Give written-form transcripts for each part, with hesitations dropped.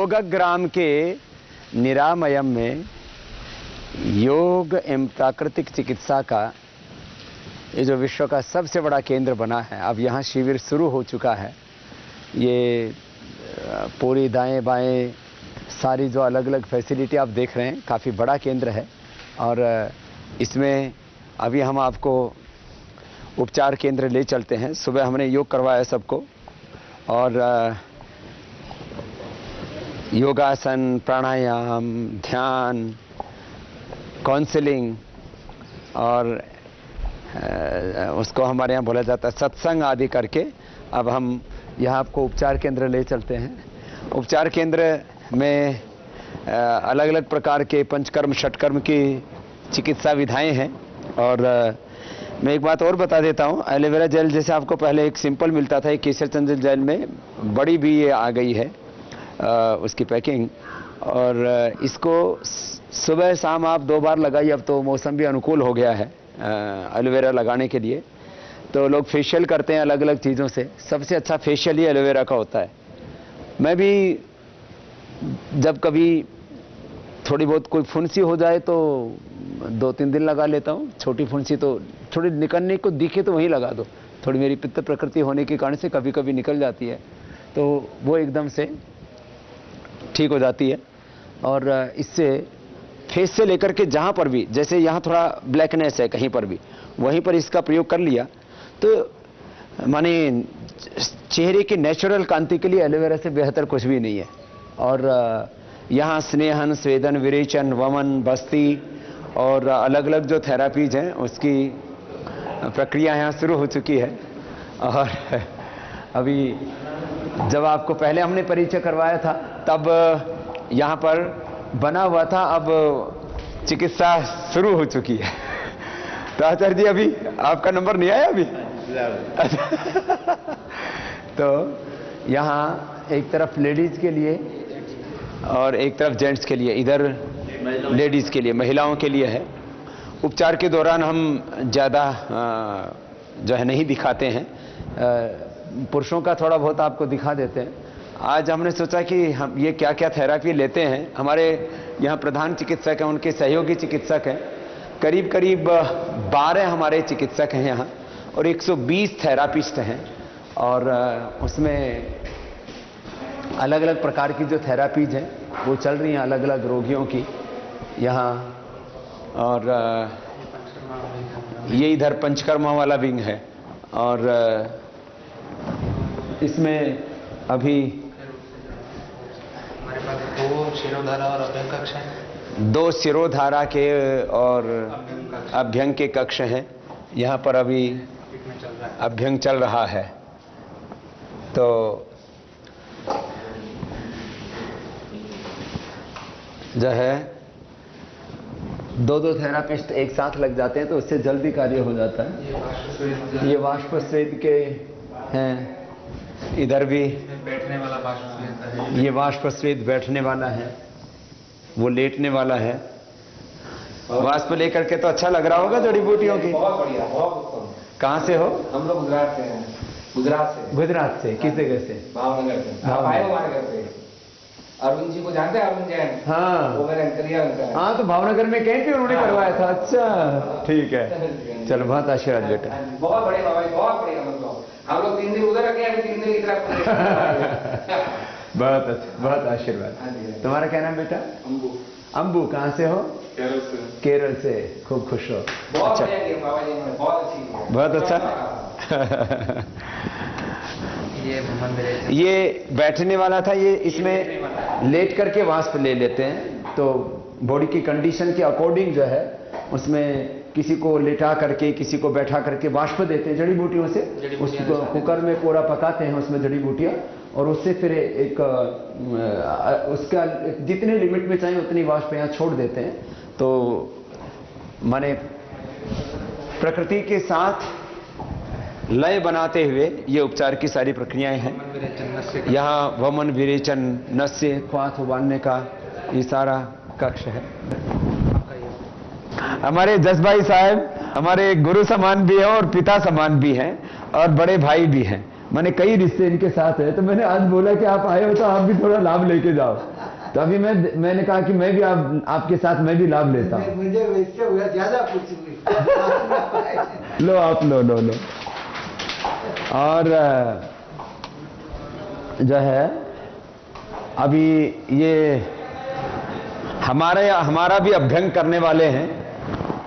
योगग्राम के निरामयम में योग एवं प्राकृतिक चिकित्सा का ये जो विश्व का सबसे बड़ा केंद्र बना है, अब यहाँ शिविर शुरू हो चुका है। ये पूरी दाएं बाएं सारी जो अलग अलग फैसिलिटी आप देख रहे हैं, काफ़ी बड़ा केंद्र है। और इसमें अभी हम आपको उपचार केंद्र ले चलते हैं। सुबह हमने योग करवाया सबको, और योगासन, प्राणायाम, ध्यान, काउंसलिंग, और उसको हमारे यहाँ बोला जाता है सत्संग आदि करके अब हम यहाँ आपको उपचार केंद्र ले चलते हैं। उपचार केंद्र में अलग अलग प्रकार के पंचकर्म षटकर्म की चिकित्सा विधाएं हैं। और मैं एक बात और बता देता हूँ, एलोवेरा जेल जैसे आपको पहले एक सिंपल मिलता था, एक केसर चंदन जेल में बड़ी भी ये आ गई है उसकी पैकिंग। और इसको सुबह शाम आप 2 बार लगाइए। अब तो मौसम भी अनुकूल हो गया है एलोवेरा लगाने के लिए, तो लोग फेशियल करते हैं अलग अलग चीज़ों से। सबसे अच्छा फेशियल ही एलोवेरा का होता है। मैं भी जब कभी थोड़ी बहुत कोई फुंसी हो जाए तो 2-3 दिन लगा लेता हूँ। छोटी फुंसी तो थोड़ी निकलने को दिखे तो वहीं लगा दो। थोड़ी मेरी पित्त प्रकृति होने के कारण से कभी कभी निकल जाती है, तो वो एकदम से ठीक हो जाती है। और इससे फेस से लेकर के जहाँ पर भी, जैसे यहाँ थोड़ा ब्लैकनेस है कहीं पर भी, वहीं पर इसका प्रयोग कर लिया तो माने चेहरे की नेचुरल कांति के लिए एलोवेरा से बेहतर कुछ भी नहीं है। और यहाँ स्नेहन, स्वेदन, विरेचन, वमन, बस्ती और अलग अलग जो थेरापीज हैं उसकी प्रक्रिया यहाँ शुरू हो चुकी है। और अभी जब आपको पहले हमने परिचय करवाया था तब यहाँ पर बना हुआ था, अब चिकित्सा शुरू हो चुकी है। तो आचार्य जी अभी आपका नंबर नहीं आया अभी? तो यहाँ एक तरफ लेडीज के लिए और एक तरफ जेंट्स के लिए, इधर लेडीज के लिए, महिलाओं के लिए है। उपचार के दौरान हम ज़्यादा जो है नहीं दिखाते हैं, पुरुषों का थोड़ा बहुत आपको दिखा देते हैं। आज हमने सोचा कि हम ये क्या क्या थेरापी लेते हैं। हमारे यहाँ प्रधान चिकित्सक हैं, उनके सहयोगी चिकित्सक हैं, करीब करीब 12 हमारे चिकित्सक हैं यहाँ, और 120 थेरापिस्ट हैं। और उसमें अलग अलग प्रकार की जो थेरापीज हैं वो चल रही हैं अलग अलग रोगियों की यहाँ। और ये इधर पंचकर्मा वाला विंग है, और इसमें अभी हमारे पास 2 शिरोधारा और अभ्यंग कक्ष हैं। 2 शिरोधारा के और अभ्यंग के कक्ष हैं। यहाँ पर अभी अभ्यंग चल रहा है। तो जो है 2-2 थेरापिस्ट एक साथ लग जाते हैं तो उससे जल्दी कार्य हो जाता है। ये वाष्पस्वेद के हैं, इधर भी बैठने वाला वाष्पस्वेद है। ये वाष्पस्वेद बैठने वाला है, वो लेटने वाला है। वाष्प लेकर के तो अच्छा लग रहा होगा जड़ी बूटियों की। बहुत बढ़िया, बहुत उत्तम। कहाँ से हो? हम लोग गुजरात से हैं। गुजरात से। किस जगह से? भावनगर से। आप आए हो हमारे घर पे? अरुण जी को जानते हैं? अरुण जैन। हाँ, वो मेरा अंतरिया उनका है। हाँ, तो भावनगर में कैंप भी उन्होंने करवाया था। अच्छा, ठीक है, चलो बहुत आशीर्वाद बेटा। बहुत बढ़िया बाबा जी, बहुत बढ़िया। हम लोग 3 दिन उधर रखे, अभी 3 दिन की तरफ। बहुत अच्छा, बहुत आशीर्वाद। तुम्हारा क्या नाम बेटा? अम्बू। अम्बू, कहाँ से हो? केरल से। केरल से, खूब खुश हो। बहुत अच्छा, बढ़िया बाबा जी, बहुत अच्छी। बहुत अच्छा। ये बैठने वाला था। ये इसमें लेट करके वाष्प ले लेते हैं, तो बॉडी की कंडीशन के अकॉर्डिंग जो है उसमें किसी को लेटा करके, किसी को बैठा करके वाष्प देते हैं जड़ी बूटियों से। उसको कुकर में पूरा पकाते हैं उसमें जड़ी बूटियां, और उससे फिर एक उसका जितने लिमिट में चाहे उतनी वाष्प यहाँ छोड़ देते हैं। तो माने प्रकृति के साथ लय बनाते हुए ये उपचार की सारी प्रक्रियाएं हैं। यहाँ वमन, विरेचन, नस्य, क्वाथ उबालने का ये सारा कक्ष है। हमारे जस भाई साहब हमारे गुरु समान भी हैं और पिता समान भी हैं और बड़े भाई भी हैं। मैंने कई रिश्ते इनके साथ है, तो मैंने आज बोला कि आप आए हो तो आप भी थोड़ा लाभ लेके जाओ। तो अभी मैंने कहा कि मैं भी आपके साथ मैं भी लाभ लेता हूँ। मुझे वैसे हुआ ज्यादा पूछ लो आप लो। और जो है अभी ये हमारा भी अभ्यंग करने वाले हैं।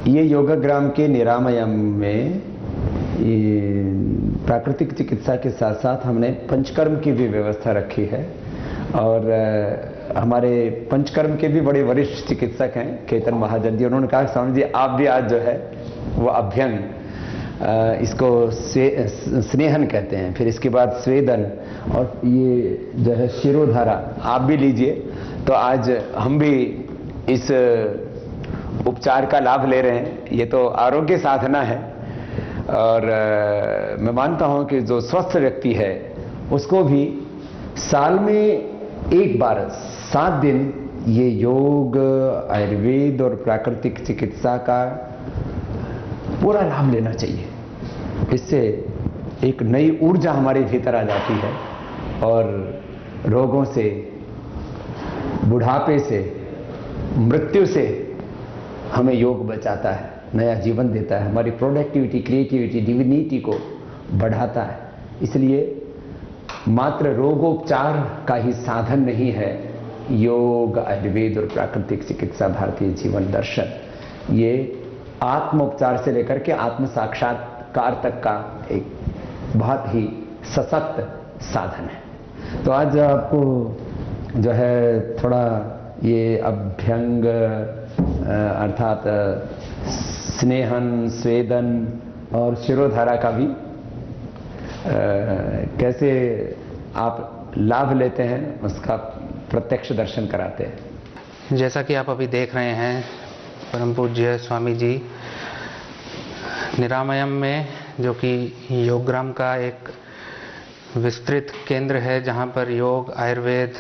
ये योगग्राम के निरामयम में प्राकृतिक चिकित्सा के साथ साथ हमने पंचकर्म की भी व्यवस्था रखी है। और हमारे पंचकर्म के भी बड़े वरिष्ठ चिकित्सक हैं केतन महाजन जी। उन्होंने कहा स्वामी जी आप भी आज जो है वो अभ्यंग, इसको स्नेहन कहते हैं, फिर इसके बाद स्वेदन और ये जो है शिरोधारा आप भी लीजिए। तो आज हम भी इस उपचार का लाभ ले रहे हैं। ये तो आरोग्य साधना है और मैं मानता हूं कि जो स्वस्थ व्यक्ति है उसको भी साल में एक बार 7 दिन ये योग, आयुर्वेद और प्राकृतिक चिकित्सा का पूरा लाभ लेना चाहिए। इससे एक नई ऊर्जा हमारे भीतर आ जाती है और रोगों से, बुढ़ापे से, मृत्यु से हमें योग बचाता है, नया जीवन देता है, हमारी प्रोडक्टिविटी, क्रिएटिविटी, डिविनिटी को बढ़ाता है। इसलिए मात्र रोगोपचार का ही साधन नहीं है योग, आयुर्वेद और प्राकृतिक चिकित्सा, भारतीय जीवन दर्शन। ये आत्मोपचार से लेकर के आत्म साक्षात्कार तक का एक बहुत ही सशक्त साधन है। तो आज आपको जो है थोड़ा ये अभ्यंग अर्थात स्नेहन, स्वेदन और शिरोधारा का भी कैसे आप लाभ लेते हैं उसका प्रत्यक्ष दर्शन कराते हैं। जैसा कि आप अभी देख रहे हैं, परम पूज्य स्वामी जी निरामयम में, जो कि योगग्राम का एक विस्तृत केंद्र है जहां पर योग, आयुर्वेद,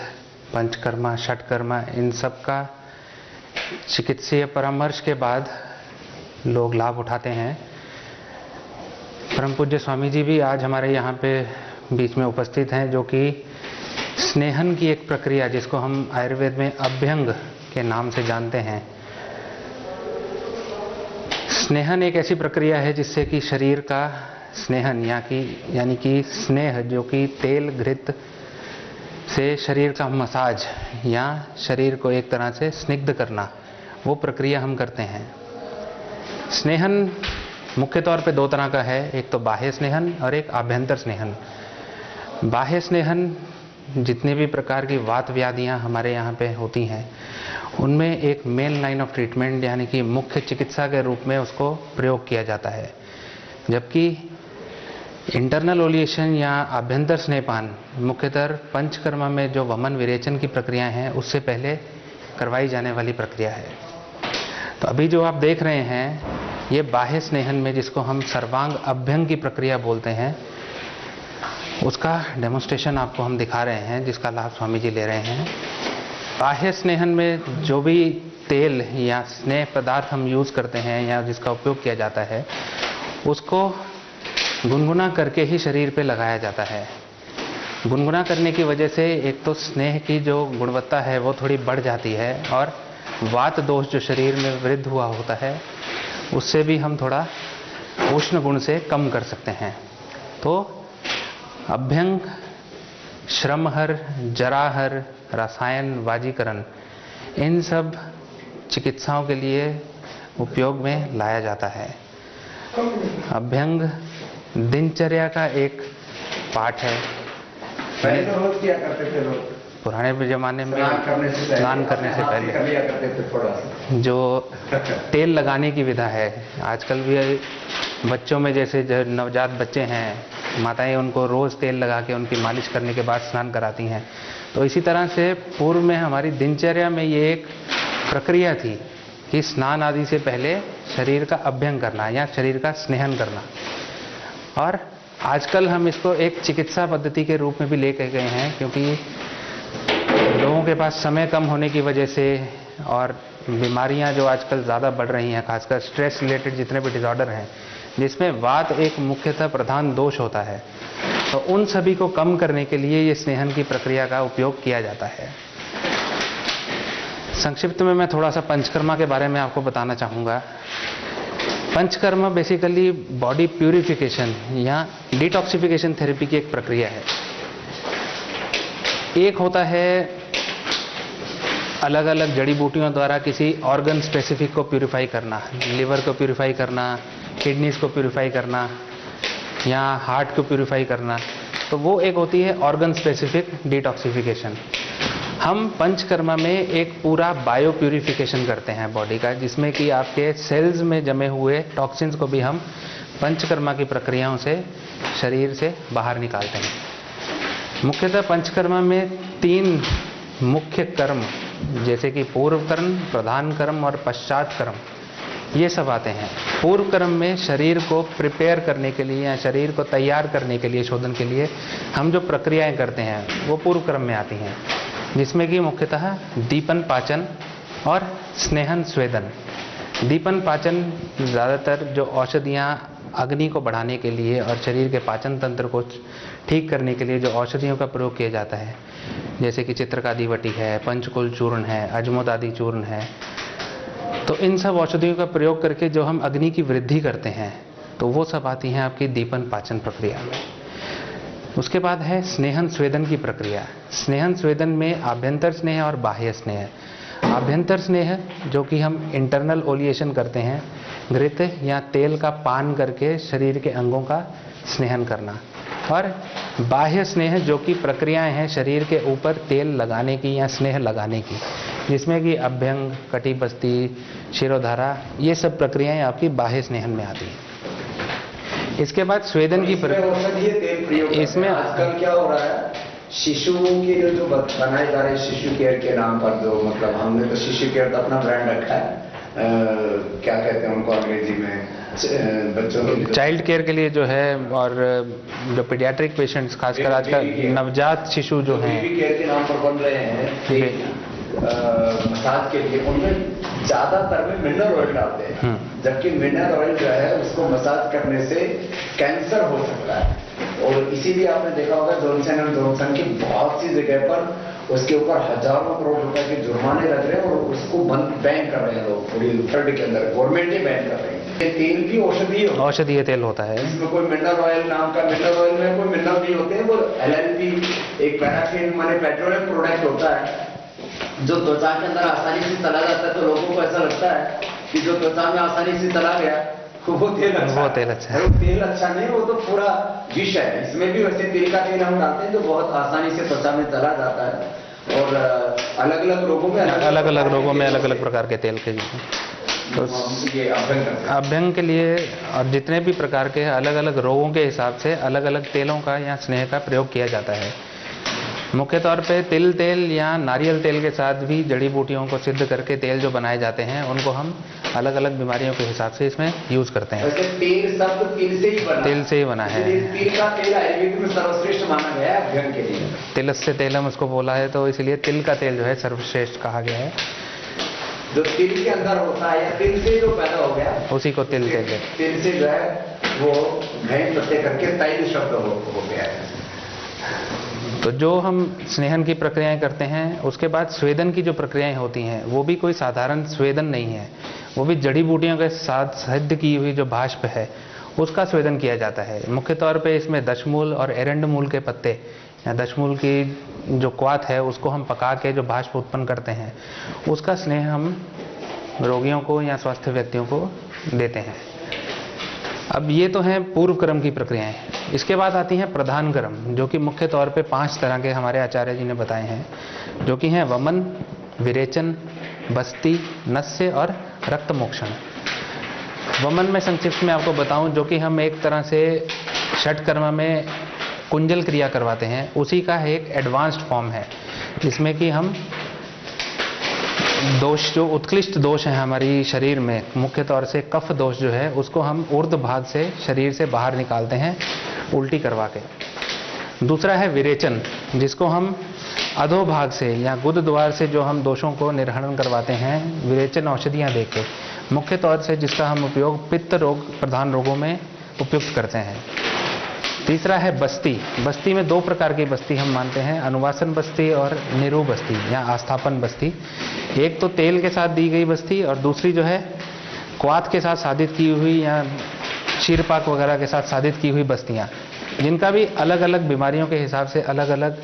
पंचकर्मा, षटकर्मा इन सब का चिकित्सीय परामर्श के बाद लोग लाभ उठाते हैं। परम पूज्य स्वामी जी भी आज हमारे यहाँ पे बीच में उपस्थित हैं, जो कि स्नेहन की एक प्रक्रिया जिसको हम आयुर्वेद में अभ्यंग के नाम से जानते हैं। स्नेहन एक ऐसी प्रक्रिया है जिससे कि शरीर का स्नेहन यानी कि स्नेह, जो कि तेल घृत से शरीर का मसाज या शरीर को एक तरह से स्निग्ध करना, वो प्रक्रिया हम करते हैं। स्नेहन मुख्य तौर पे 2 तरह का है, एक तो बाह्य स्नेहन और एक आभ्यंतर स्नेहन। बाह्य स्नेहन जितनी भी प्रकार की वात व्याधियां हमारे यहाँ पे होती हैं उनमें एक मेन लाइन ऑफ ट्रीटमेंट यानी कि मुख्य चिकित्सा के रूप में उसको प्रयोग किया जाता है। जबकि इंटरनल ओलिएशन या आभ्यंतर स्नेहपान मुख्यतः पंचकर्मा में जो वमन विरेचन की प्रक्रियाएं हैं उससे पहले करवाई जाने वाली प्रक्रिया है। तो अभी जो आप देख रहे हैं ये बाह्य स्नेहन में, जिसको हम सर्वांग अभ्यंग की प्रक्रिया बोलते हैं, उसका डेमोन्स्ट्रेशन आपको हम दिखा रहे हैं, जिसका लाभ स्वामी जी ले रहे हैं। बाह्य स्नेहन में जो भी तेल या स्नेह पदार्थ हम यूज करते हैं या जिसका उपयोग किया जाता है उसको गुनगुना करके ही शरीर पे लगाया जाता है। गुनगुना करने की वजह से एक तो स्नेह की जो गुणवत्ता है वो थोड़ी बढ़ जाती है और वात दोष जो शरीर में वृद्ध हुआ होता है उससे भी हम थोड़ा उष्ण गुण से कम कर सकते हैं। तो अभ्यंग, श्रमहर, जराहर, रसायन वाजीकरण इन सब चिकित्साओं के लिए उपयोग में लाया जाता है। अभ्यंग दिनचर्या का एक पार्ट है। पहले तो रोज किया करते थे लोग, पुराने जमाने में स्नान करने से पहले कर लिया करते थे थोड़ा सा। जो तेल लगाने की विधा है, आजकल भी बच्चों में जैसे जो नवजात बच्चे हैं, माताएं उनको रोज तेल लगा के उनकी मालिश करने के बाद स्नान कराती हैं। तो इसी तरह से पूर्व में हमारी दिनचर्या में ये एक प्रक्रिया थी कि स्नान आदि से पहले शरीर का अभ्यंग करना या शरीर का स्नेहन करना। और आजकल हम इसको एक चिकित्सा पद्धति के रूप में भी लेकर गए हैं, क्योंकि लोगों के पास समय कम होने की वजह से और बीमारियां जो आजकल ज़्यादा बढ़ रही हैं, खासकर स्ट्रेस रिलेटेड जितने भी डिसऑर्डर हैं जिसमें वात एक मुख्यतः प्रधान दोष होता है, तो उन सभी को कम करने के लिए ये स्नेहन की प्रक्रिया का उपयोग किया जाता है। संक्षिप्त में मैं थोड़ा सा पंचकर्मा के बारे में आपको बताना चाहूँगा। पंचकर्मा बेसिकली बॉडी प्यूरिफिकेशन या डिटॉक्सिफिकेशन थेरेपी की एक प्रक्रिया है। एक होता है अलग अलग जड़ी बूटियों द्वारा किसी ऑर्गन स्पेसिफिक को प्यूरिफाई करना, लिवर को प्यूरिफाई करना, किडनीज को प्यूरिफाई करना या हार्ट को प्यूरिफाई करना, तो वो एक होती है ऑर्गन स्पेसिफिक डिटॉक्सिफिकेशन। हम पंचकर्मा में एक पूरा बायो प्यूरिफिकेशन करते हैं बॉडी का, जिसमें कि आपके सेल्स में जमे हुए टॉक्सिन्स को भी हम पंचकर्मा की प्रक्रियाओं से शरीर से बाहर निकालते हैं। मुख्यतः पंचकर्मा में 3 मुख्य कर्म, जैसे कि पूर्व कर्म, प्रधान कर्म और पश्चात कर्म, ये सब आते हैं। पूर्व कर्म में शरीर को प्रिपेयर करने के लिए या शरीर को तैयार करने के लिए, शोधन के लिए हम जो प्रक्रियाएं करते हैं वो पूर्व कर्म में आती हैं, जिसमें कि मुख्यतः दीपन पाचन और स्नेहन स्वेदन। दीपन पाचन ज़्यादातर जो औषधियाँ अग्नि को बढ़ाने के लिए और शरीर के पाचन तंत्र को ठीक करने के लिए जो औषधियों का प्रयोग किया जाता है, जैसे कि चित्रकादि वटी है, पंचकुल चूर्ण है, अजमोदादि चूर्ण है, तो इन सब औषधियों का प्रयोग करके जो हम अग्नि की वृद्धि करते हैं, तो वो सब आती हैं आपकी दीपन पाचन प्रक्रिया में। उसके बाद है स्नेहन स्वेदन की प्रक्रिया। स्नेहन स्वेदन में आभ्यंतर स्नेह और बाह्य स्नेह। आभ्यंतर स्नेह जो कि हम इंटरनल ओलिएशन करते हैं, घृत या तेल का पान करके शरीर के अंगों का स्नेहन करना, और बाह्य स्नेह जो कि प्रक्रियाएं हैं शरीर के ऊपर तेल लगाने की या स्नेह लगाने की, जिसमें कि अभ्यंग, कटिबस्ती, शिरोधारा, ये सब प्रक्रियाएं आपकी बाह्य स्नेहन में आती हैं। इसके बाद स्वेदन की इसमें आजकल क्या हो रहा है, शिशुओं के जो बनाए जा रहे शिशु केयर के नाम पर, जो मतलब हमने तो शिशु केयर का अपना ब्रांड रखा है, क्या कहते हैं उनको अंग्रेजी में, बच्चों के चाइल्ड केयर के लिए जो है, और जो पीडियाट्रिक पेशेंट्स खासकर आजकल नवजात शिशु जो हैं, बेबी केयर के नाम पर बन रहे हैं मसाज के लिए, उनमें ज्यादातर में मिनरल ऑयल डालते हैं, जबकि मिनरल ऑयल जो है उसको मसाज करने से कैंसर हो सकता है। और इसीलिए आपने देखा होगा जॉनसन एंड जॉनसन की बहुत सी जगह पर उसके ऊपर हजारों करोड़ रुपए के जुर्माने लग रहे हैं और उसको बैन कर रहे हैं लोग, पूरी वर्ल्ड के अंदर गवर्नमेंट ही बैन कर रही है। ये तेल भी औषधीय तेल होता है, इसमें कोई मिनरल ऑयल नाम का, मिनरल ऑयल में कोई मिनरल नहीं होते हैं, वो LNP एक पैराफिन माने पेट्रोलियम प्रोडक्ट होता है जो त्वचा के अंदर आसानी से चला जाता है। तो लोगों को ऐसा लगता है कि जो त्वचा में आसानी से चला गया वो तेल अच्छा है। वो तेल अच्छा नहीं, वो तो पूरा विष है। इसमें भी वैसे तेल का तेल हम डालते हैं जो बहुत आसानी से त्वचा में चला जाता है, और अलग अलग रोगों में अलग अलग प्रकार के तेल के तो ये अभ्यंग के लिए और जितने भी प्रकार के अलग अलग रोगों के हिसाब से अलग अलग तेलों का या स्नेह का प्रयोग किया जाता है। मुख्य तौर पे तिल तेल या नारियल तेल के साथ भी जड़ी बूटियों को सिद्ध करके तेल जो बनाए जाते हैं, उनको हम अलग अलग बीमारियों के हिसाब से इसमें यूज करते हैं। तेल सब तो तिल से ही बना है। तिल का तेल आयुर्वेद में सर्वश्रेष्ठ माना गया है अभ्यंग के लिए। तिलस्य तेलम उसको बोला है, तो इसलिए तिल का तेल जो है सर्वश्रेष्ठ कहा गया है। जो तिल के अंदर होता है या तिल से जो पैदा हो गया, उसी को तिल तेल। तिल से जो है वो घैंट प्रत्यय करके तैल शब्द हो गया है। तो जो हम स्नेहन की प्रक्रियाएं करते हैं, उसके बाद स्वेदन की जो प्रक्रियाएं होती हैं, वो भी कोई साधारण स्वेदन नहीं है, वो भी जड़ी बूटियों के साथ सिद्ध की हुई जो भाष्प है उसका स्वेदन किया जाता है। मुख्य तौर पे इसमें दशमूल और एरंडमूल के पत्ते या दशमूल की जो क्वाथ है उसको हम पका के जो भाष्प उत्पन्न करते हैं, उसका स्नेह हम रोगियों को या स्वस्थ व्यक्तियों को देते हैं। अब ये तो हैं पूर्व कर्म की प्रक्रियाएं। इसके बाद आती हैं प्रधान कर्म, जो कि मुख्य तौर पे 5 तरह के हमारे आचार्य जी ने बताए हैं, जो कि हैं वमन, विरेचन, बस्ती, नस्य और रक्त मोक्षण। वमन में संक्षिप्त में आपको बताऊं, जो कि हम एक तरह से षट कर्म में कुंजल क्रिया करवाते हैं, उसी का एक एडवांस्ड फॉर्म है, जिसमें कि हम दोष, जो उत्कृष्ट दोष है हमारी शरीर में, मुख्य तौर से कफ दोष जो है, उसको हम ऊर्ध्व भाग से शरीर से बाहर निकालते हैं उल्टी करवा के। दूसरा है विरेचन, जिसको हम अधो भाग से या गुद द्वार से जो हम दोषों को निर्हरण करवाते हैं विरेचन औषधियाँ देके, मुख्य तौर से जिसका हम उपयोग पित्त रोग प्रधान रोगों में उपयुक्त करते हैं। तीसरा है बस्ती। बस्ती में 2 प्रकार की बस्ती हम मानते हैं, अनुवासन बस्ती और निरू बस्ती या आस्थापन बस्ती। एक तो तेल के साथ दी गई बस्ती और दूसरी जो है क्वाथ के साथ साधित की हुई या क्षीरपाक वगैरह के साथ साधित की हुई बस्तियां, जिनका भी अलग अलग बीमारियों के हिसाब से अलग अलग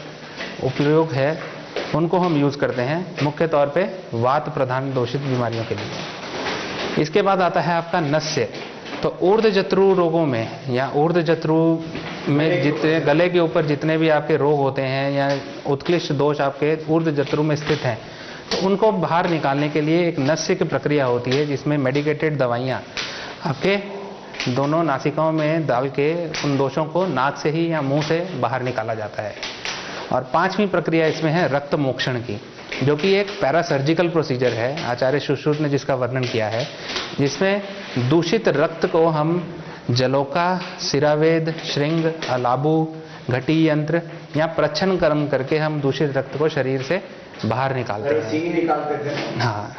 उपयोग है, उनको हम यूज करते हैं मुख्य तौर पे वात प्रधान दोषित बीमारियों के लिए। इसके बाद आता है आपका नस्य। तो ऊर्ध्वजत्रु रोगों में या ऊर्ध्वजत्रु में जितने गले के ऊपर जितने भी आपके रोग होते हैं या उत्कृष्ट दोष आपके ऊर्ध्वजत्रु में स्थित हैं, तो उनको बाहर निकालने के लिए एक नस्य की प्रक्रिया होती है, जिसमें मेडिकेटेड दवाइयाँ आपके दोनों नासिकाओं में डाल के उन दोषों को नाक से ही या मुंह से बाहर निकाला जाता है। और 5वीं प्रक्रिया इसमें है रक्त मोक्षण की, जो कि एक पैरासर्जिकल प्रोसीजर है, आचार्य सुश्रुत ने जिसका वर्णन किया है, जिसमें दूषित रक्त को हम जलोका, सिरावेद, श्रृंग, अलाबू, घटी यंत्र या प्रच्छन कर्म करके हम दूषित रक्त को शरीर से बाहर निकालते हैं। सींग निकालते थे। हाँ,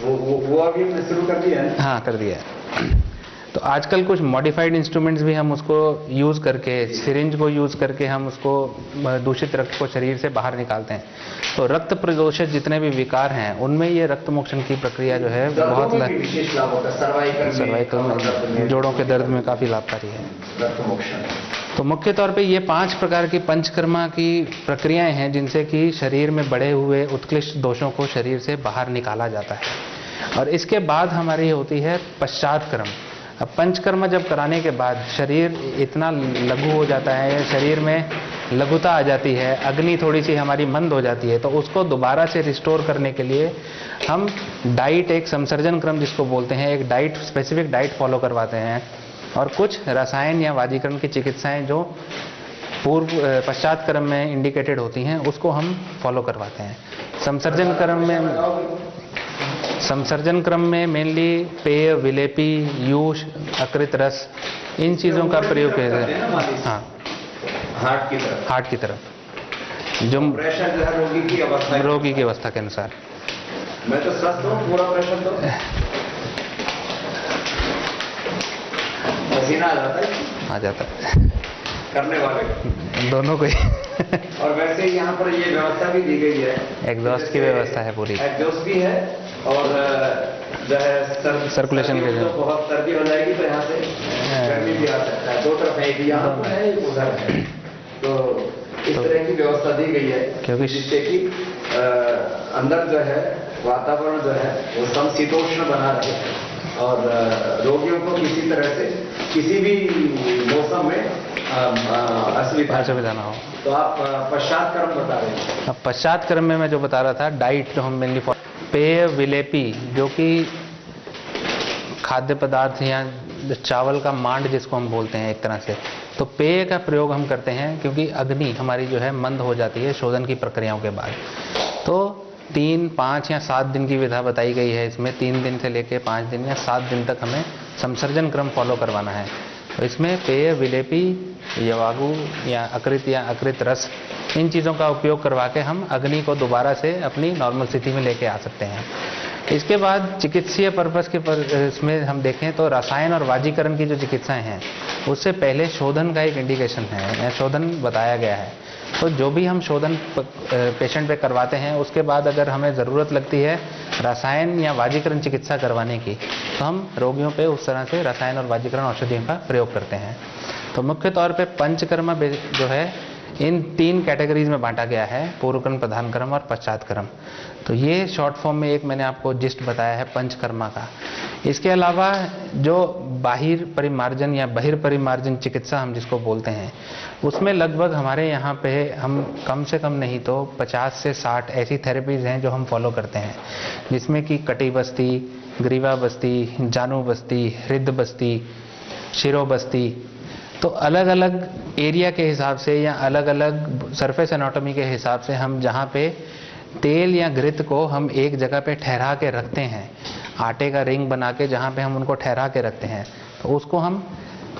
वो अभी हमने शुरू कर दिया है। हाँ, कर दिया है। तो आजकल कुछ मॉडिफाइड इंस्ट्रूमेंट्स भी हम उसको यूज करके, सिरिंज को यूज करके हम उसको दूषित रक्त को शरीर से बाहर निकालते हैं। तो रक्त प्रदोषित जितने भी विकार हैं, उनमें ये रक्त मोक्षण की प्रक्रिया जो है बहुत विशेष लाभ होता है। सर्वाइकल में, जोड़ों के दर्द में काफी लाभकारी है रक्त मोक्षण। तो मुख्य तौर पे ये 5 प्रकार की पंचकर्मा की प्रक्रियाएं हैं, जिनसे कि शरीर में बढ़े हुए उत्कृष्ट दोषों को शरीर से बाहर निकाला जाता है। और इसके बाद हमारी होती है पश्चात कर्म। अब पंचकर्म जब कराने के बाद शरीर इतना लघु हो जाता है, शरीर में लघुता आ जाती है, अग्नि थोड़ी सी हमारी मंद हो जाती है, तो उसको दोबारा से रिस्टोर करने के लिए हम डाइट, एक संसर्जन क्रम जिसको बोलते हैं, एक डाइट, स्पेसिफिक डाइट फॉलो करवाते हैं। और कुछ रसायन या वाजीकरण की चिकित्साएं जो पूर्व पश्चात क्रम में इंडिकेटेड होती हैं, उसको हम फॉलो करवाते हैं। संसर्जन क्रम में मेनली पेय, विलेपी, यूष, अकृत रस, इन चीज़ों का प्रयोग किया जाता है। हाँ, हार्ट की तरफ जो प्रेशर जो है रोगी की अवस्था के अनुसार। मैं तो स्वस्थ हूँ, पूरा प्रेशर तो पसीना आ जाता है करने वाले दोनों को ही। और वैसे ही यहाँ पर ये व्यवस्था भी दी गई है, एग्जॉस्ट की व्यवस्था है पूरी, एग्जॉस्ट भी है। और जो है सर्कुलेशन के लिए तो बहुत सर्दी हो जाएगी तो यहाँ से गर्मी भी आ सकता है। 2 तरफ है, एक यहाँ पर है, एक उधर है। तो इस तरह की व्यवस्था दी गई है, क्योंकि जिससे कि अंदर जो है वातावरण जो है वो समशीतोष्ण बना रहे और रोगियों को किसी तरह से किसी भी मौसम में असुविधा ना हो। तो आप पश्चात कर्म बता रहे हैं। अब पश्चात क्रम में मैं जो बता रहा था, डाइट जो हम मेनली पेय, विलेपी, जो कि खाद्य पदार्थ या चावल का मांड जिसको हम बोलते हैं एक तरह से, तो पेय का प्रयोग हम करते हैं क्योंकि अग्नि हमारी जो है मंद हो जाती है शोधन की प्रक्रियाओं के बाद। तो 3, 5 या 7 दिन की विधा बताई गई है इसमें। 3 दिन से लेकर 5 दिन या 7 दिन तक हमें संसर्जन क्रम फॉलो करवाना है। तो इसमें पेय, विलेपी, यवागु या अकृत रस, इन चीज़ों का उपयोग करवा के हम अग्नि को दोबारा से अपनी नॉर्मल स्थिति में लेके आ सकते हैं। इसके बाद चिकित्सीय पर्पस के इसमें हम देखें तो रसायन और वाजीकरण की जो चिकित्साएं हैं, उससे पहले शोधन का एक इंडिकेशन है या शोधन बताया गया है। तो जो भी हम शोधन पेशेंट पे करवाते हैं, उसके बाद अगर हमें ज़रूरत लगती है रसायन या वाजीकरण चिकित्सा करवाने की, तो हम रोगियों पे उस तरह से रसायन और वाजीकरण औषधियों का प्रयोग करते हैं। तो मुख्य तौर पे पंचकर्म जो है इन 3 कैटेगरीज में बांटा गया है, पूर्वकर्म, प्रधान कर्म और पश्चात कर्म। तो ये शॉर्ट फॉर्म में एक मैंने आपको जिस्ट बताया है पंचकर्मा का। इसके अलावा जो बाहिर परिमार्जन या बहिर्परिमार्जन चिकित्सा हम जिसको बोलते हैं, उसमें लगभग हमारे यहाँ पे हम कम से कम नहीं तो 50 से 60 ऐसी थेरेपीज हैं जो हम फॉलो करते हैं, जिसमें कि कटी बस्ती, ग्रीवा बस्ती, जानू बस्ती, हृद बस्ती, शिरो बस्ती। तो अलग अलग एरिया के हिसाब से या अलग अलग सरफेस एनाटॉमी के हिसाब से हम जहाँ पे तेल या घृत को हम एक जगह पे ठहरा के रखते हैं, आटे का रिंग बना के जहाँ पे हम उनको ठहरा के रखते हैं, तो उसको हम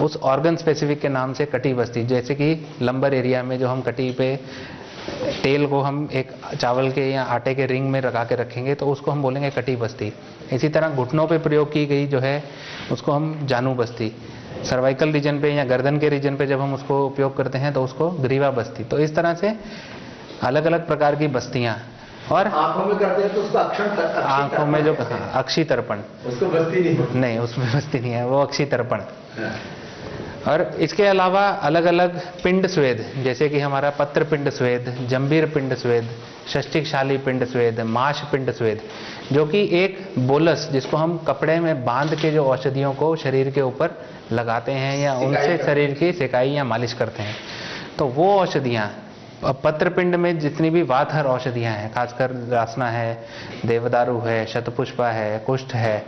उस ऑर्गन स्पेसिफिक के नाम से कटी बस्ती, जैसे कि लंबर एरिया में जो हम कटी पे तेल को हम एक चावल के या आटे के रिंग में लगा के रखेंगे तो उसको हम बोलेंगे कटी बस्ती। इसी तरह घुटनों पे प्रयोग की गई जो है उसको हम जानू बस्ती। सर्वाइकल रीजन पे या गर्दन के रीजन पे जब हम उसको उपयोग करते हैं तो उसको ग्रीवा बस्ती। तो इस तरह से अलग अलग प्रकार की बस्तियां। और आंखों में करते हैं तो उसको आंखों में जो अक्षी तर्पण, उसको बस्ती नहीं, उसमें बस्ती नहीं है, वो अक्षी तर्पण। और इसके अलावा अलग अलग पिंड स्वेद, जैसे कि हमारा पत्र पिंड स्वेद, जंबीर पिंड स्वेद, षष्टिकशाली पिंड स्वेद, माश पिंड स्वेद, जो कि एक बोलस जिसको हम कपड़े में बांध के जो औषधियों को शरीर के ऊपर लगाते हैं या उनसे शरीर की सिकाई या मालिश करते हैं, तो वो औषधियाँ पत्र पिंड में जितनी भी वातहर औषधियाँ हैं, खासकर रासना है, देवदारू है, शतपुष्पा है, कुष्ठ है,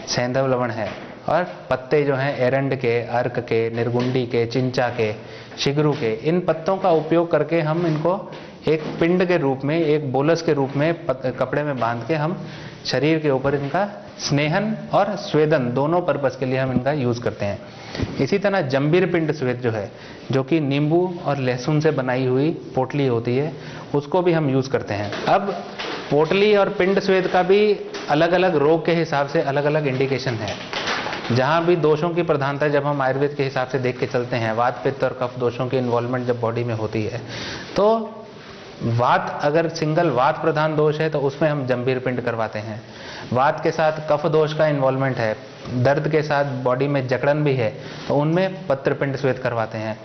सैंधव लवण है, और पत्ते जो हैं एरंड के, अर्क के, निर्गुंडी के, चिंचा के, शिगरू के, इन पत्तों का उपयोग करके हम इनको एक पिंड के रूप में, एक बोलस के रूप में कपड़े में बांध के हम शरीर के ऊपर इनका स्नेहन और स्वेदन दोनों पर्पस के लिए हम इनका यूज करते हैं। इसी तरह जंबीर पिंड स्वेद जो है, जो कि नींबू और लहसुन से बनाई हुई पोटली होती है, उसको भी हम यूज करते हैं। अब पोटली और पिंड स्वेद का भी अलग अलग रोग के हिसाब से अलग अलग इंडिकेशन है। जहाँ भी दोषों की प्रधानता जब हम आयुर्वेद के हिसाब से देख के चलते हैं, वात पित्त और कफ दोषों की इन्वॉल्वमेंट जब बॉडी में होती है, तो वात अगर सिंगल वात प्रधान दोष है तो उसमें हम जंबीर पिंड करवाते हैं। वात के साथ कफ दोष का इन्वॉल्वमेंट है, दर्द के साथ बॉडी में जकड़न भी है, तो उनमें पत्र पिंड स्वेद करवाते हैं।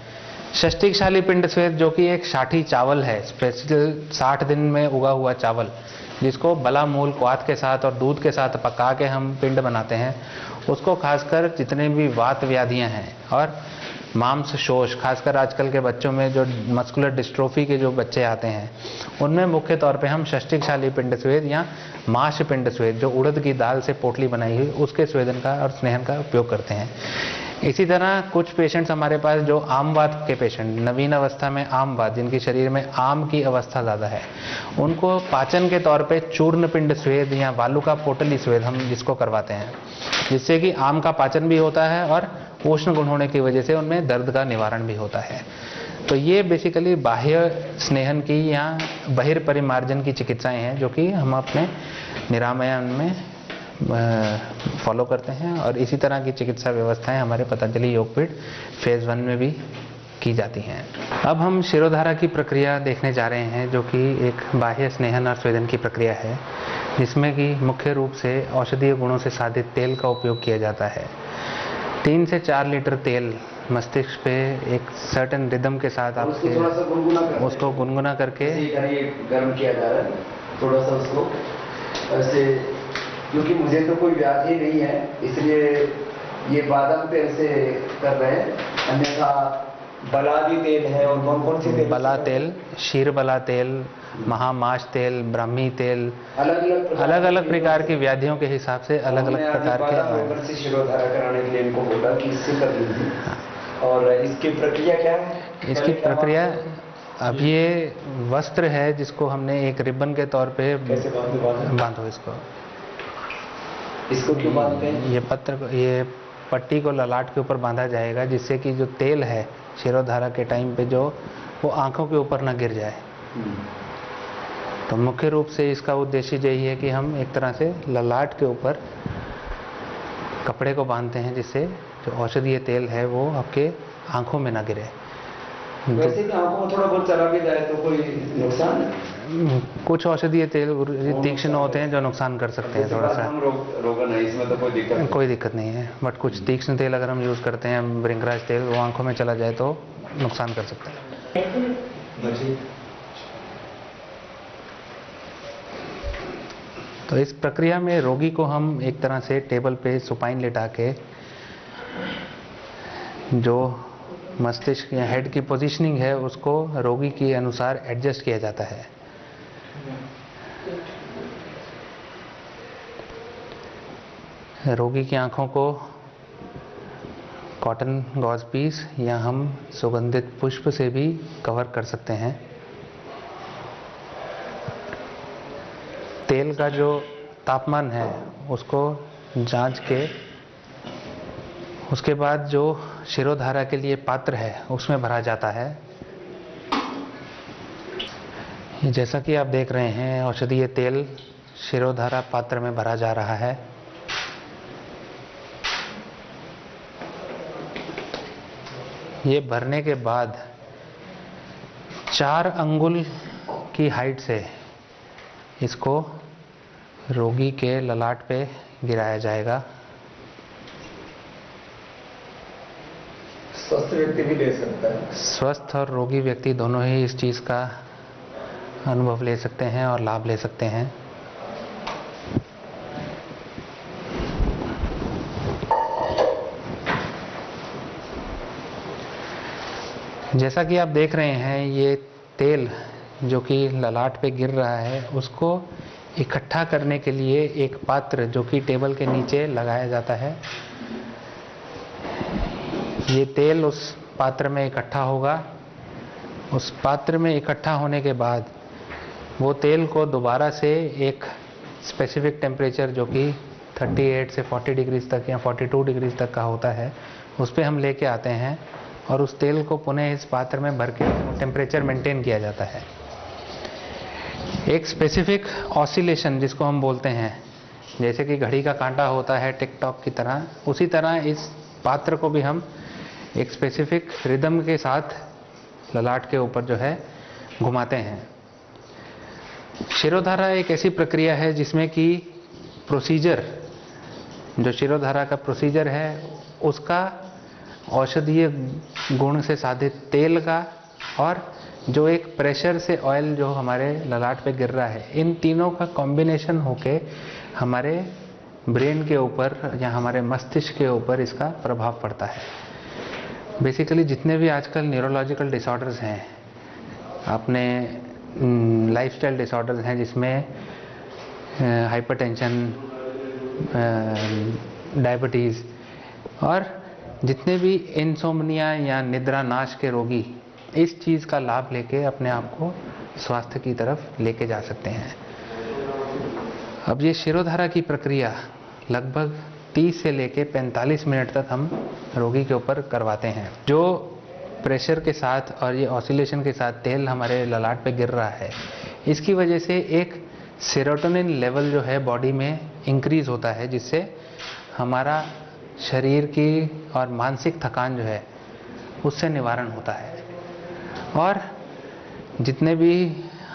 षष्टिकशाली पिंड स्वेद, जो कि एक साठी चावल है, स्पेशल 60 दिन में उगा हुआ चावल, जिसको बला मूल क्वाथ के साथ और दूध के साथ पका के हम पिंड बनाते हैं, उसको खासकर जितने भी वात व्याधियां हैं और मांस शोष, खासकर आजकल के बच्चों में जो मस्कुलर डिस्ट्रोफी के जो बच्चे आते हैं, उनमें मुख्य तौर पे हम षष्टिकशाली पिंड स्वेद या माश पिंड स्वेद, जो उड़द की दाल से पोटली बनाई हुई, उसके स्वेदन का और स्नेहन का उपयोग करते हैं। इसी तरह कुछ पेशेंट्स हमारे पास जो आमवात के पेशेंट, नवीन अवस्था में आमवात, जिनकी शरीर में आम की अवस्था ज़्यादा है, उनको पाचन के तौर पे चूर्ण पिंड स्वेद या वालुका पोटली स्वेद हम जिसको करवाते हैं, जिससे कि आम का पाचन भी होता है और उष्ण गुण होने की वजह से उनमें दर्द का निवारण भी होता है। तो ये बेसिकली बाह्य स्नेहन की या बहिर्परिमार्जन की चिकित्साएं हैं, जो कि हम अपने निरामयन में फॉलो करते हैं, और इसी तरह की चिकित्सा व्यवस्थाएं हमारे पतंजलि योगपीठ फेज 1 में भी की जाती हैं। अब हम शिरोधारा की प्रक्रिया देखने जा रहे हैं, जो कि एक बाह्य स्नेहन और स्वेदन की प्रक्रिया है, जिसमें कि मुख्य रूप से औषधीय गुणों से साधित तेल का उपयोग किया जाता है। 3 से 4 लीटर तेल मस्तिष्क पे एक सर्टेन रिदम के साथ आपके उसको गुनगुना करके गर्म किया जा रहा है, थोड़ा सा उसको ऐसे, क्योंकि मुझे तो कोई व्याधि नहीं है इसलिए ये बादाम तेल से कर रहे हैं, अन्यथा बलादी तेल है और कौन सी तेल? बला तेल, शीर बला तेल, महामाश तेल, ब्राह्मी तेल, अलग अलग प्रकार की व्याधियों के हिसाब से अलग अलग प्रकार के शिरोधारा कराने के लिए इनको बोला कि इससे कर लीजिए। और इसकी प्रक्रिया क्या है? इसकी प्रक्रिया, अब ये वस्त्र है जिसको हमने एक रिबन के तौर पे बांधो इसको क्यों बांधते हैं? ये पट्टी को ललाट के ऊपर बांधा जाएगा, जिससे कि जो तेल है शिरोधारा के टाइम पे जो वो आंखों के ऊपर ना गिर जाए। तो मुख्य रूप से इसका उद्देश्य यही है कि हम एक तरह से ललाट के ऊपर कपड़े को बांधते हैं, जिससे जो औषधीय तेल है वो आपके आंखों में ना गिरे। वैसे भी आंखों में थोड़ा बहुत चला भी जाए तो कोई नुकसान है? कुछ औषधीय तेल तीक्ष्ण होते हैं जो नुकसान कर सकते हैं थोड़ा सा। रोगन है, इसमें तो कोई दिक्कत नहीं है, बट कुछ तीक्ष्ण तेल अगर हम यूज करते हैं, भृंगराज तेल, वो आंखों में चला जाए तो नुकसान कर सकता है। तो इस प्रक्रिया में रोगी को हम एक तरह से टेबल पे सुपाइन लिटा के जो मस्तिष्क या हेड की पोजीशनिंग है उसको रोगी के अनुसार एडजस्ट किया जाता है। रोगी की आंखों को कॉटन गॉज पीस या हम सुगंधित पुष्प से भी कवर कर सकते हैं। तेल का जो तापमान है उसको जांच के उसके बाद जो शिरोधारा के लिए पात्र है उसमें भरा जाता है। जैसा कि आप देख रहे हैं, औषधीय तेल शिरोधारा पात्र में भरा जा रहा है। ये भरने के बाद 4 अंगुल की हाइट से इसको रोगी के ललाट पे गिराया जाएगा। स्वस्थ व्यक्ति भी ले सकता है। स्वस्थ और रोगी व्यक्ति दोनों ही इस चीज़ का अनुभव ले सकते हैं और लाभ ले सकते हैं। जैसा कि आप देख रहे हैं, ये तेल जो कि ललाट पे गिर रहा है उसको इकट्ठा करने के लिए एक पात्र जो कि टेबल के नीचे लगाया जाता है। ये तेल उस पात्र में इकट्ठा होगा। उस पात्र में इकट्ठा होने के बाद वो तेल को दोबारा से एक स्पेसिफिक टेम्परेचर जो कि 38 से 40 डिग्रीज तक या 42 डिग्रीज तक का होता है, उस पर हम लेके आते हैं और उस तेल को पुनः इस पात्र में भर के टेम्परेचर मेंटेन किया जाता है। एक स्पेसिफिक ऑसिलेशन जिसको हम बोलते हैं, जैसे कि घड़ी का कांटा होता है टिक टॉक की तरह, उसी तरह इस पात्र को भी हम एक स्पेसिफिक रिदम के साथ ललाट के ऊपर जो है घुमाते हैं। शिरोधारा एक ऐसी प्रक्रिया है जिसमें कि प्रोसीजर, जो शिरोधारा का प्रोसीजर है उसका औषधीय गुण से साधित तेल का और जो एक प्रेशर से ऑयल जो हमारे ललाट पे गिर रहा है, इन तीनों का कॉम्बिनेशन होके हमारे ब्रेन के ऊपर या हमारे मस्तिष्क के ऊपर इसका प्रभाव पड़ता है। बेसिकली जितने भी आजकल न्यूरोलॉजिकल डिसऑर्डर्स हैं, अपने लाइफस्टाइल डिसऑर्डर्स हैं जिसमें हाइपरटेंशन, डायबिटीज़ और जितने भी इंसोम्निया या निद्रा नाश के रोगी इस चीज़ का लाभ लेके अपने आप को स्वास्थ्य की तरफ लेके जा सकते हैं। अब ये शिरोधारा की प्रक्रिया लगभग 30 से लेके 45 मिनट तक हम रोगी के ऊपर करवाते हैं। जो प्रेशर के साथ और ये ऑसिलेशन के साथ तेल हमारे ललाट पे गिर रहा है, इसकी वजह से एक सेरोटोनिन लेवल जो है बॉडी में इंक्रीज होता है, जिससे हमारा शरीर की और मानसिक थकान जो है उससे निवारण होता है। और जितने भी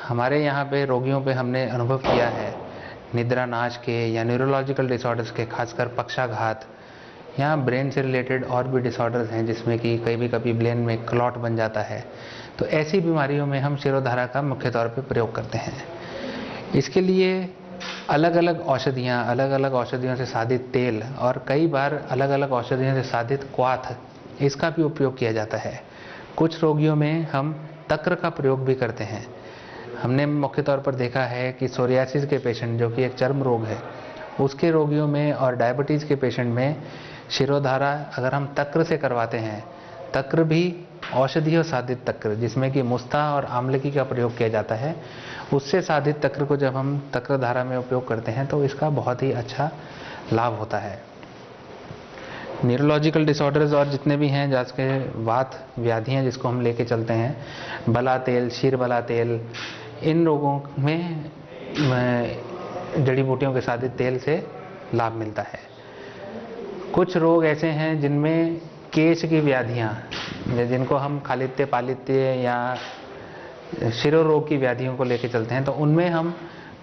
हमारे यहाँ पे रोगियों पे हमने अनुभव किया है निद्रा नाश के या न्यूरोलॉजिकल डिसऑर्डर्स के, खासकर पक्षाघात या ब्रेन से रिलेटेड और भी डिसऑर्डर्स हैं जिसमें कि कभी कभी ब्रेन में क्लॉट बन जाता है, तो ऐसी बीमारियों में हम शिरोधारा का मुख्य तौर पे प्रयोग करते हैं। इसके लिए अलग अलग औषधियों से साधित तेल और कई बार अलग अलग औषधियों से साधित क्वाथ, इसका भी उपयोग किया जाता है। कुछ रोगियों में हम तक्र का प्रयोग भी करते हैं। हमने मुख्य तौर पर देखा है कि सोरियासिस के पेशेंट, जो कि एक चर्म रोग है, उसके रोगियों में और डायबिटीज़ के पेशेंट में शिरोधारा अगर हम तक्र से करवाते हैं, तक्र भी औषधीय साधित तक्र जिसमें कि मुस्ता और आमलकी का प्रयोग किया जाता है, उससे साधित तक्र को जब हम तक्र धारा में उपयोग करते हैं तो इसका बहुत ही अच्छा लाभ होता है। न्यूरोलॉजिकल डिसऑर्डर्स और जितने भी हैं, जैसे वात व्याधियाँ जिसको हम लेके चलते हैं, बला तेल, शीर बला तेल, इन रोगों में जड़ी बूटियों के साधित तेल से लाभ मिलता है। कुछ रोग ऐसे हैं जिनमें केश की व्याधियाँ, जिनको हम खालित्य पालित्य या शिरो रोग की व्याधियों को लेके चलते हैं, तो उनमें हम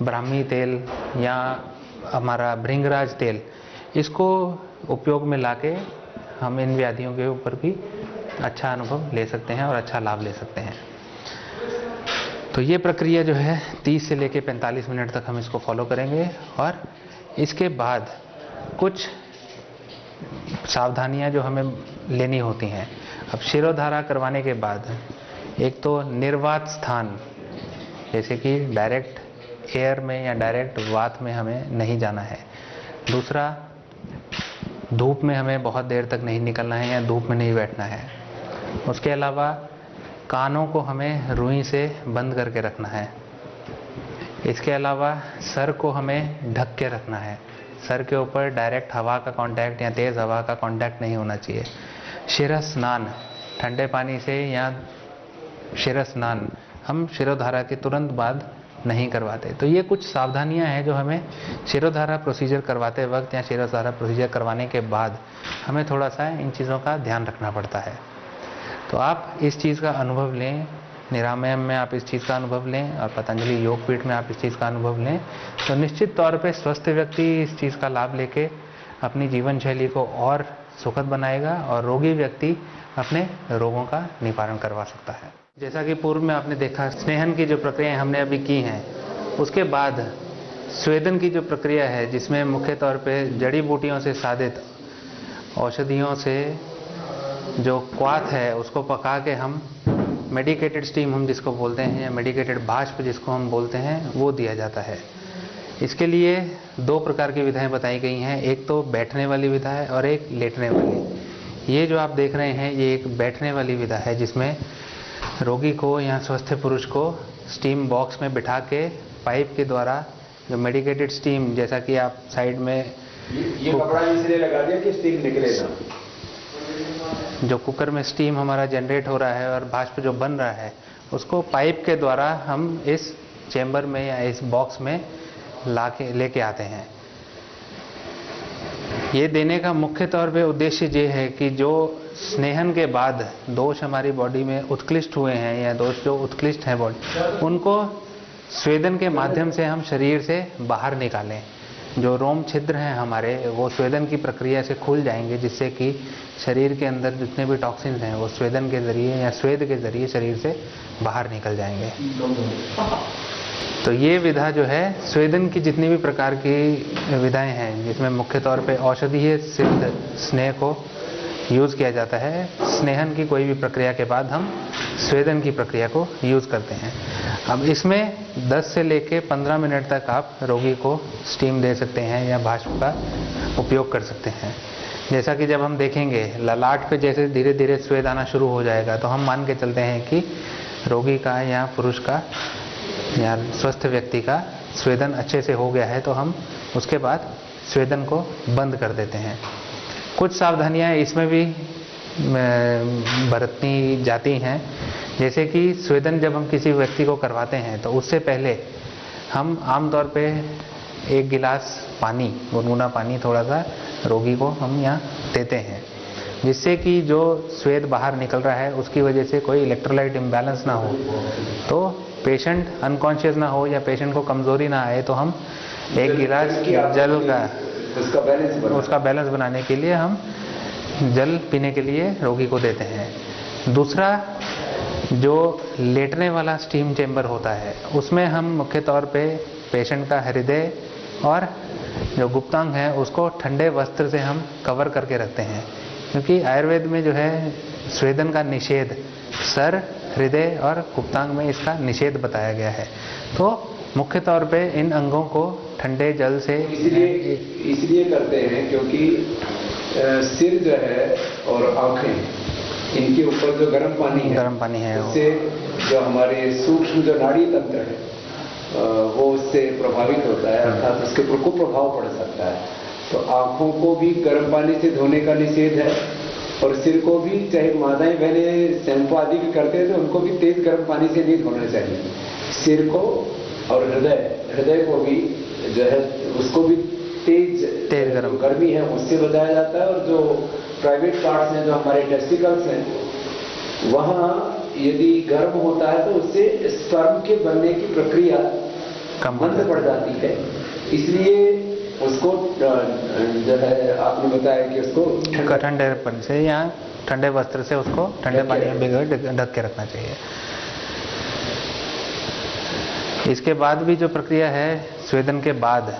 ब्राह्मी तेल या हमारा भृंगराज तेल, इसको उपयोग में लाके हम इन व्याधियों के ऊपर भी अच्छा अनुभव ले सकते हैं और अच्छा लाभ ले सकते हैं। तो ये प्रक्रिया जो है 30 से लेके 45 मिनट तक हम इसको फॉलो करेंगे और इसके बाद कुछ सावधानियां जो हमें लेनी होती हैं। अब शिरोधारा करवाने के बाद एक तो निर्वात स्थान, जैसे कि डायरेक्ट एयर में या डायरेक्ट वात में हमें नहीं जाना है। दूसरा, धूप में हमें बहुत देर तक नहीं निकलना है या धूप में नहीं बैठना है। उसके अलावा कानों को हमें रुई से बंद करके रखना है। इसके अलावा सर को हमें ढक के रखना है। सर के ऊपर डायरेक्ट हवा का कांटेक्ट या तेज़ हवा का कांटेक्ट नहीं होना चाहिए। शिर स्नान, ठंडे पानी से या शिर स्नान हम शिरोधारा के तुरंत बाद नहीं करवाते। तो ये कुछ सावधानियां हैं जो हमें शिरोधारा प्रोसीजर करवाते वक्त या शिरोधारा प्रोसीजर करवाने के बाद हमें थोड़ा सा इन चीज़ों का ध्यान रखना पड़ता है। तो आप इस चीज़ का अनुभव लें, निरामयम में आप इस चीज़ का अनुभव लें और पतंजलि योगपीठ में आप इस चीज़ का अनुभव लें, तो निश्चित तौर पे स्वस्थ व्यक्ति इस चीज़ का लाभ लेके अपनी जीवन शैली को और सुखद बनाएगा और रोगी व्यक्ति अपने रोगों का निवारण करवा सकता है। जैसा कि पूर्व में आपने देखा, स्नेहन की जो प्रक्रियाएं हमने अभी की हैं, उसके बाद स्वेदन की जो प्रक्रिया है, जिसमें मुख्य तौर पे जड़ी बूटियों से साधित औषधियों से जो क्वाथ है उसको पका के हम मेडिकेटेड स्टीम हम जिसको बोलते हैं या मेडिकेटेड भाष्प जिसको हम बोलते हैं, वो दिया जाता है। इसके लिए 2 प्रकार की विधाएं बताई गई हैं, एक तो बैठने वाली विधा है और एक लेटने वाली। ये जो आप देख रहे हैं ये एक बैठने वाली विधा है, जिसमें रोगी को या स्वस्थ पुरुष को स्टीम बॉक्स में बिठा के पाइप के द्वारा जो मेडिकेटेड स्टीम, जैसा कि आप साइड में ये कपड़ा इसलिए लगा दिया कि स्टीम निकले ना, जो कुकर में स्टीम हमारा जनरेट हो रहा है और भाष्प जो बन रहा है उसको पाइप के द्वारा हम इस चेंबर में या इस बॉक्स में लेके आते हैं। ये देने का मुख्य तौर पे उद्देश्य ये है कि जो स्नेहन के बाद दोष हमारी बॉडी में उत्कृष्ट हुए हैं या दोष जो उत्कृष्ट हैं बॉडी, उनको स्वेदन के माध्यम से हम शरीर से बाहर निकालें। जो रोम छिद्र हैं हमारे, वो स्वेदन की प्रक्रिया से खुल जाएंगे, जिससे कि शरीर के अंदर जितने भी टॉक्सिन्स हैं वो स्वेदन के जरिए या स्वेद के जरिए शरीर से बाहर निकल जाएंगे। तो ये विधा जो है, स्वेदन की जितनी भी प्रकार की विधाएं हैं, जिसमें मुख्य तौर पे औषधीय सिद्ध स्नेह को यूज़ किया जाता है। स्नेहन की कोई भी प्रक्रिया के बाद हम स्वेदन की प्रक्रिया को यूज़ करते हैं। अब इसमें 10 से लेके 15 मिनट तक आप रोगी को स्टीम दे सकते हैं या भाष्प का उपयोग कर सकते हैं। जैसा कि जब हम देखेंगे ललाट पे जैसे धीरे धीरे स्वेद आना शुरू हो जाएगा, तो हम मान के चलते हैं कि रोगी का या पुरुष का या स्वस्थ व्यक्ति का स्वेदन अच्छे से हो गया है, तो हम उसके बाद स्वेदन को बंद कर देते हैं। कुछ सावधानियां इसमें भी बरतनी जाती हैं, जैसे कि स्वेदन जब हम किसी व्यक्ति को करवाते हैं तो उससे पहले हम आमतौर पे 1 गिलास पानी, गुनगुना पानी थोड़ा सा रोगी को हम यहाँ देते हैं, जिससे कि जो स्वेद बाहर निकल रहा है उसकी वजह से कोई इलेक्ट्रोलाइट इम्बैलेंस ना हो, तो पेशेंट अनकॉन्शियस ना हो या पेशेंट को कमजोरी ना आए, तो हम 1 गिलास जल का उसका बैलेंस बनाने के लिए हम जल पीने के लिए रोगी को देते हैं। दूसरा, जो लेटने वाला स्टीम चेंबर होता है, उसमें हम मुख्य तौर पे पेशेंट का हृदय और जो गुप्तांग है उसको ठंडे वस्त्र से हम कवर करके रखते हैं, क्योंकि आयुर्वेद में जो है स्वेदन का निषेध सर, हृदय और गुप्तांग में इसका निषेध बताया गया है। तो मुख्य तौर पे इन अंगों को ठंडे जल से इसलिए करते हैं क्योंकि सिर जो है और आंखें, इनके ऊपर जो गर्म पानी है उससे जो हमारे सूक्ष्म जो नाड़ी तंत्र है वो उससे प्रभावित होता है, अर्थात उसके ऊपर कुप्रभाव पड़ सकता है। तो आंखों को भी गर्म पानी से धोने का निषेध है और सिर को भी, चाहे माताएं बहनें शैम्पू आदि भी करते हैं तो उनको भी तेज गर्म पानी से नहीं धोना चाहिए। सिर को और हृदय को भी जो है उसको भी तेज गर्मी है उससे बचाया जाता है। और जो प्राइवेट पार्ट्स हैं, जो हमारे टेस्टिकल्स हैं, वहाँ यदि गर्म होता है तो उससे स्पर्म के बनने की प्रक्रिया बंद पड़ जाती है, इसलिए उसको जो है आपने बताया कि उसको ठंडे पानी से या ठंडे वस्त्र से उसको ठंडे पानी में भिगो ढक के रखना चाहिए। इसके बाद भी जो प्रक्रिया है, स्वेदन के बाद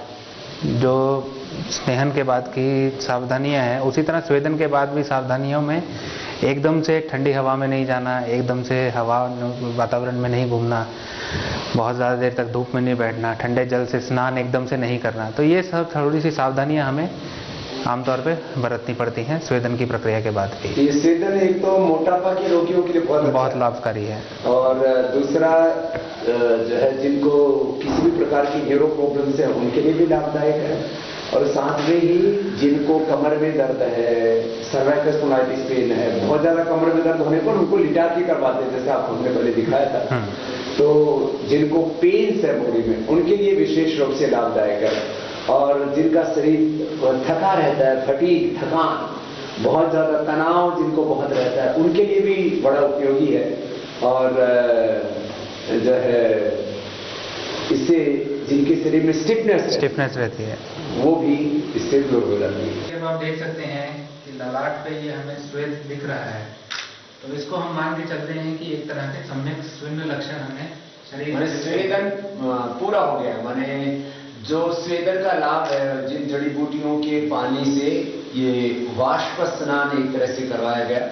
जो स्नेहन के बाद की सावधानियां हैं, उसी तरह स्वेदन के बाद भी सावधानियों में एकदम से ठंडी हवा में नहीं जाना, एकदम से वातावरण में नहीं घूमना, बहुत ज़्यादा देर तक धूप में नहीं बैठना, ठंडे जल से स्नान एकदम से नहीं करना। तो ये सब थोड़ी सी सावधानियां हमें आमतौर पे बरतनी पड़ती हैं स्वेदन की प्रक्रिया के बाद भी। ये स्वेदन एक तो मोटापा के रोगियों के लिए बहुत लाभकारी है, और दूसरा जो है जिनको किसी भी प्रकार की न्यूरो प्रॉब्लम्स है उनके लिए भी लाभदायक है। और साथ में ही जिनको कमर में दर्द है, सर्वाइकल स्पॉन्डिलाइटिस पेन है, बहुत ज्यादा कमर में दर्द होने पर उनको लिटा के करवाते हैं, जैसे आपको हमने पहले दिखाया था। तो जिनको पेन्स है बॉडी में, उनके लिए विशेष रूप से लाभदायक है। और जिनका शरीर थका रहता है, फटीग, थकान, बहुत ज्यादा तनाव जिनको बहुत रहता है उनके लिए भी बड़ा उपयोगी है। और जो है इससे जिनके शरीर में स्टिफनेस रहती है वो भी इससे दूर हो जाती है। जब आप देख सकते हैं कि ललाट पे ये हमें श्वेत दिख रहा है, तो इसको हम मान के चलते हैं कि एक तरह के सम्यक स्वेद लक्षण हमें शरीर माने स्वेदन पूरा हो गया। माने जो स्वेदन का लाभ है, जिन जड़ी बूटियों के पानी से ये वाष्प स्नान एक तरह से करवाया गया,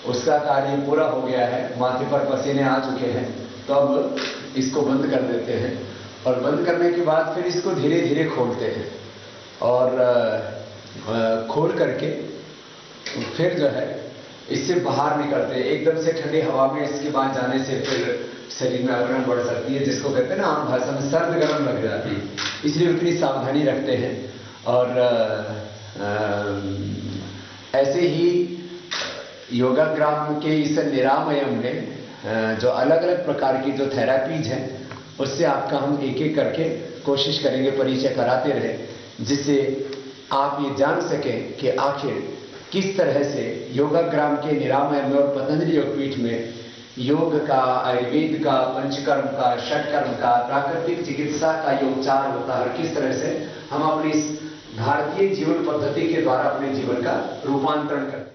उसका कार्य पूरा हो गया है। माथे पर पसीने आ चुके हैं, तो अब इसको बंद कर देते हैं और बंद करने के बाद फिर इसको धीरे धीरे खोलते हैं और खोल करके फिर जो है इससे बाहर निकलते हैं। एकदम से ठंडी हवा में इसके बाद जाने से फिर शरीर में अवरण बढ़ सकती है, जिसको कहते हैं ना आम भाषा में सर्द गर्म लग जाती है। इसलिए उतनी सावधानी रखते हैं। और ऐसे ही योगाग्राम के इस निरामयम में जो अलग अलग प्रकार की जो थेरापीज हैं, उससे आपका हम एक एक करके कोशिश करेंगे परिचय कराते रहे, जिससे आप ये जान सकें कि आखिर किस तरह से योगाग्राम के निरामय में और पतंजलि योगपीठ में योग का, आयुर्वेद का, पंचकर्म का, षटकर्म का, प्राकृतिक चिकित्सा का योगचार होता है और किस तरह से हम अपनी इस भारतीय जीवन पद्धति के द्वारा अपने जीवन का रूपांतरण करते हैं।